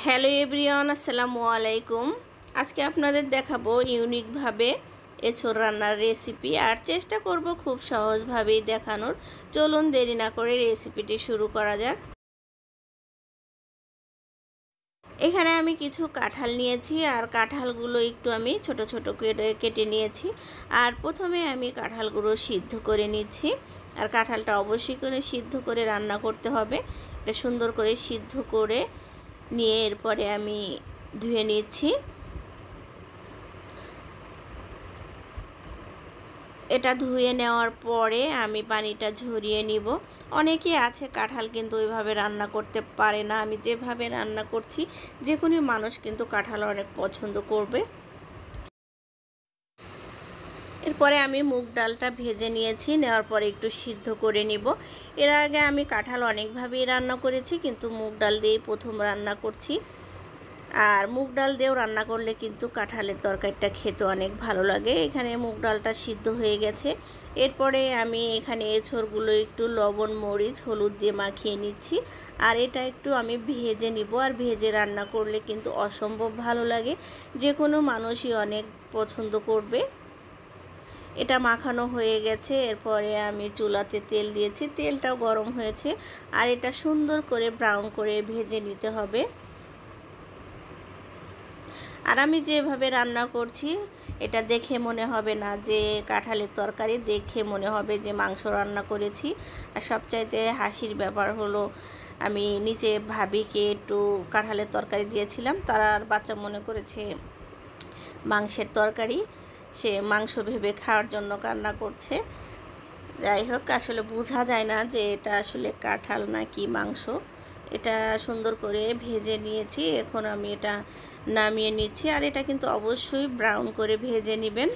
Hello everyone, আসসালামু আলাইকুম। আজকে আপনাদের দেখাবো ইউনিকভাবে এঁচোড় রান্নার রেসিপি, আর চেষ্টা করব খুব সহজভাবেই দেখানোর। চলুন দেরি না করে রেসিপিটি শুরু করা যাক। এখানে আমি কিছু কাঁঠাল নিয়েছি, আর কাঁঠালগুলো একটু আমি ছোট ছোট কেটে নিয়েছি। আর প্রথমে আমি কাঁঠালগুলো সিদ্ধ করে নিচ্ছি। আর কাঁঠালটা অবশ্যই করে সিদ্ধ করে রান্না করতে হবে। এটা সুন্দর করে সিদ্ধ করে নিয়ে এরপরে আমি ধুয়ে নিচ্ছি। এটা ধুয়ে নেওয়ার পরে আমি পানিটা ঝরিয়ে নিব। অনেকেই আছে কাঁঠাল কিন্তু ওইভাবে রান্না করতে পারে না। আমি যেভাবে রান্না করছি, যে কোনো মানুষ কিন্তু কাঁঠাল অনেক পছন্দ করবে। এরপরে আমি মুগ ডালটা ভেজে নিয়েছি, নেওয়ার পরে একটু সিদ্ধ করে নিব। এর আগে আমি কাঁঠাল অনেকভাবেই রান্না করেছি, কিন্তু মুগ ডাল দিয়েই প্রথম রান্না করছি। আর মুগ ডাল দিয়েও রান্না করলে কিন্তু কাঁঠালের তরকারিটা খেতে অনেক ভালো লাগে। এখানে মুগ ডালটা সিদ্ধ হয়ে গেছে। এরপরে আমি এখানে এঁচোড়গুলো একটু লবণ, মরিচ, হলুদ দিয়ে মাখিয়ে নিচ্ছি। আর এটা একটু আমি ভেজে নিব। আর ভেজে রান্না করলে কিন্তু অসম্ভব ভালো লাগে, যে কোনো মানুষই অনেক পছন্দ করবে। এটা মাখানো হয়ে গেছে। এরপরে আমি চুলাতে তেল দিয়েছি, তেলটাও গরম হয়েছে। আর এটা সুন্দর করে ব্রাউন করে ভেজে নিতে হবে। আর আমি যেভাবে রান্না করছি, এটা দেখে মনে হবে না যে কাঁঠালের তরকারি, দেখে মনে হবে যে মাংস রান্না করেছি। আর সবচাইতে হাসির ব্যাপার হলো, আমি নিচে ভাবিকে একটু কাঁঠালের তরকারি দিয়েছিলাম, তারা আর বাচ্চা মনে করেছে মাংসের তরকারি, সে মাংস ভেবে খাওয়ার জন্য কান্না করছে। যাই হোক, আসলে বোঝা যায় না যে এটা আসলে কাঁঠাল নাকি মাংস। এটা সুন্দর করে ভেজে নিয়েছি। এখন আমি এটা নামিয়ে নিচ্ছি। আর এটা কিন্তু অবশ্যই ব্রাউন করে ভেজে নেবেন।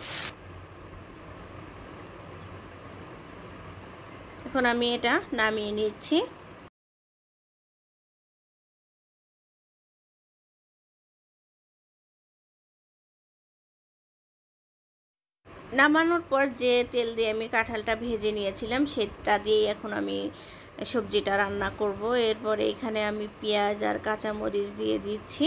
এখন আমি এটা নামিয়ে নিচ্ছি। নামানোর পর যে তেল দিয়ে আমি কাঁঠালটা ভেজে নিয়েছিলাম, সেটা দিয়েই এখন আমি সবজিটা রান্না করব। এরপরে এখানে আমি পেঁয়াজ আর কাঁচামরিচ দিয়ে দিচ্ছি।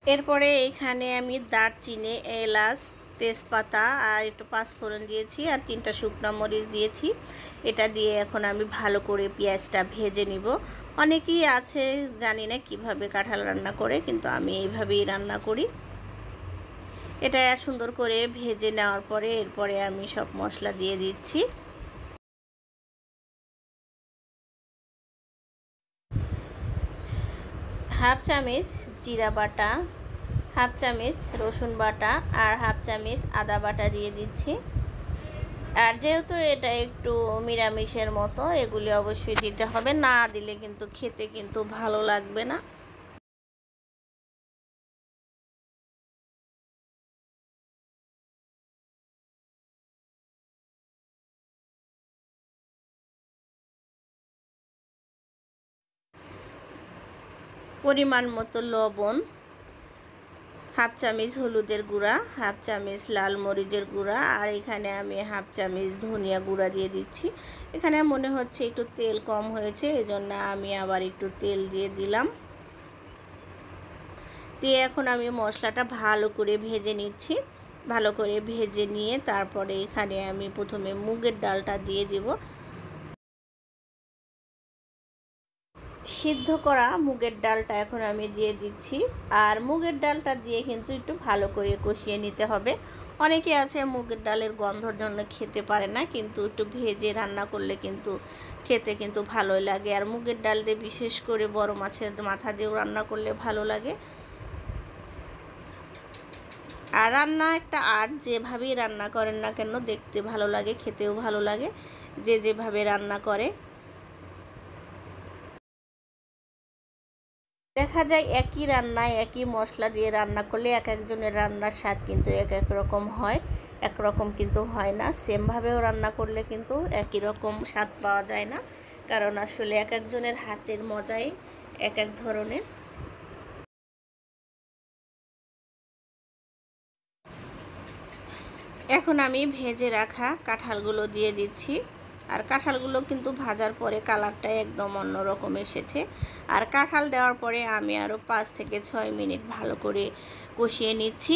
এরপরে এখানে আমি দারচিনি, এলাচ, তেজপাতা আর একটু পাঁচফোড়ন দিয়েছি, আর 3টা শুকনো মরিচ দিয়েছি। এটা দিয়ে এখন আমি ভালো করে পেঁয়াজটা ভেজে নিব। অনেকেই আছে জানি না কিভাবে কাঁঠাল রান্না করে, কিন্তু আমি এইভাবেই রান্না করি। এটা সুন্দর করে ভেজে নেওয়ার পরে এরপরে আমি সব মশলা দিয়ে দিচ্ছি। হাফ চামচ জিরা বাটা, হাফ চামচ রসুন বাটা, আর হাফ চামচ আদা বাটা দিয়ে দিচ্ছি। আর যেহেতু এটা একটু নিরামিষের মতো, এগুলি অবশ্যই দিতে হবে, না দিলে কিন্তু খেতে কিন্তু ভালো লাগবে না। পরিমাণ মতো লবণ, হাফ চামচ হলুদের গুঁড়া, হাফ চামচ লাল মরিচের গুঁড়া, আর এখানে আমি হাফ চামচ ধনিয়া গুঁড়া দিয়ে দিচ্ছি। এখানে মনে হচ্ছে একটু তেল কম হয়েছে, এজন্য আমি আবার একটু তেল দিয়ে দিলাম। দিয়ে এখন আমি মশলাটা ভালো করে ভেজে নিচ্ছি। ভালো করে ভেজে নিয়ে তারপরে এখানে আমি প্রথমে মুগের ডালটা দিয়ে দেব। সিদ্ধ করা মুগের ডালটা এখন আমি দিয়ে দিচ্ছি। আর মুগের ডালটা দিয়ে কিন্তু একটু ভালো করে কষিয়ে নিতে হবে। অনেকে আছে মুগের ডালের গন্ধর জন্য খেতে পারে না, কিন্তু একটু ভেজে রান্না করলে কিন্তু খেতে কিন্তু ভালোই লাগে। আর মুগের ডাল দিয়ে বিশেষ করে বড় মাছের মাথা দিয়েও রান্না করলে ভালো লাগে। আর রান্না একটা আর্ট, যেভাবেই রান্না করেন না কেন দেখতে ভালো লাগে, খেতেও ভালো লাগে, যে যেভাবে রান্না করে। দেখা যায় একই রান্নায় একই মশলা দিয়ে রান্না করলে এক একজনের রান্নার স্বাদ কিন্তু এক এক রকম হয়, একরকম কিন্তু হয় না। সেমভাবেও রান্না করলে কিন্তু একই রকম স্বাদ পাওয়া যায় না, কারণ আসলে এক একজনের হাতের মজাই এক এক ধরনের। এখন আমি ভেজে রাখা কাঁঠালগুলো দিয়ে দিচ্ছি। আর কাঁঠালগুলো কিন্তু ভাজার পরে কালারটাই একদম অন্যরকম এসেছে। আর কাঁঠাল দেওয়ার পরে আমি আরও 5 থেকে 6 মিনিট ভালো করে কষিয়ে নিচ্ছি।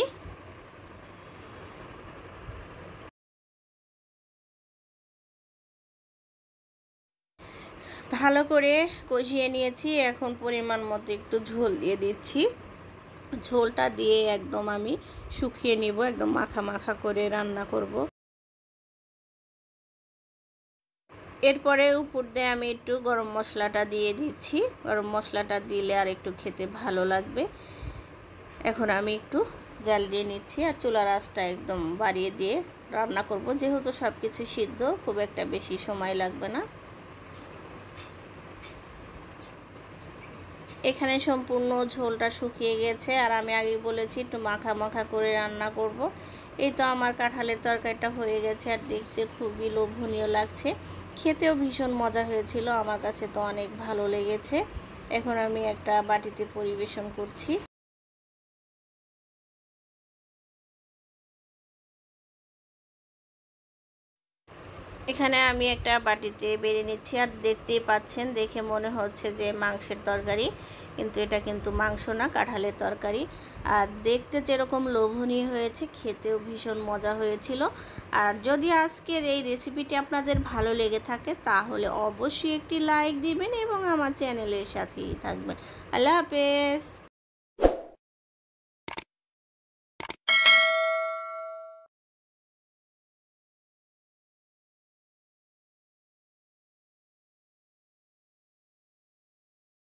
ভালো করে কষিয়ে নিয়েছি। এখন পরিমাণ মতো একটু ঝোল দিয়ে দিচ্ছি। ঝোলটা দিয়ে একদম আমি শুকিয়ে নিব, একদম মাখা মাখা করে রান্না করব। এরপরে উপর দিয়ে আমি একটু গরম মশলাটা দিয়ে দিচ্ছি। গরম মশলাটা দিলে আর একটু খেতে ভালো লাগবে। এখন আমি একটু জাল দিয়ে নিচ্ছি আর চুলার আঁচটা একদম বাড়িয়ে দিয়ে রান্না করব, যেহেতু সব কিছু সিদ্ধ, খুব একটা বেশি সময় লাগবে না। এখানে সম্পূর্ণ ঝোলটা শুকিয়ে গেছে আর আমি আগেই বলেছি একটু মাখা মাখা করে রান্না করব। এই তো আমার কাঁঠালের তরকারিটা হয়ে গেছে আর দেখতে খুবই লোভনীয় লাগছে, খেতেও ভীষণ মজা হয়েছিল, আমার কাছে তো অনেক ভালো লেগেছে। এখন আমি একটা বাটিতে পরিবেশন করছি। এখানে আমি একটা বাটিতে বেড়ে নিচ্ছি আর দেখতেই পাচ্ছেন, দেখে মনে হচ্ছে যে মাংসের তরকারি, কিন্তু এটা কিন্তু মাংস না, কাঁঠালের তরকারি। আর দেখতে যেরকম লোভনীয় হয়েছে, খেতেও ভীষণ মজা হয়েছিল। আর যদি আজকের এই রেসিপিটি আপনাদের ভালো লেগে থাকে তাহলে অবশ্যই একটি লাইক দিবেন এবং আমার চ্যানেলের সাথেই থাকবেন। আল্লাহ হাফেজ।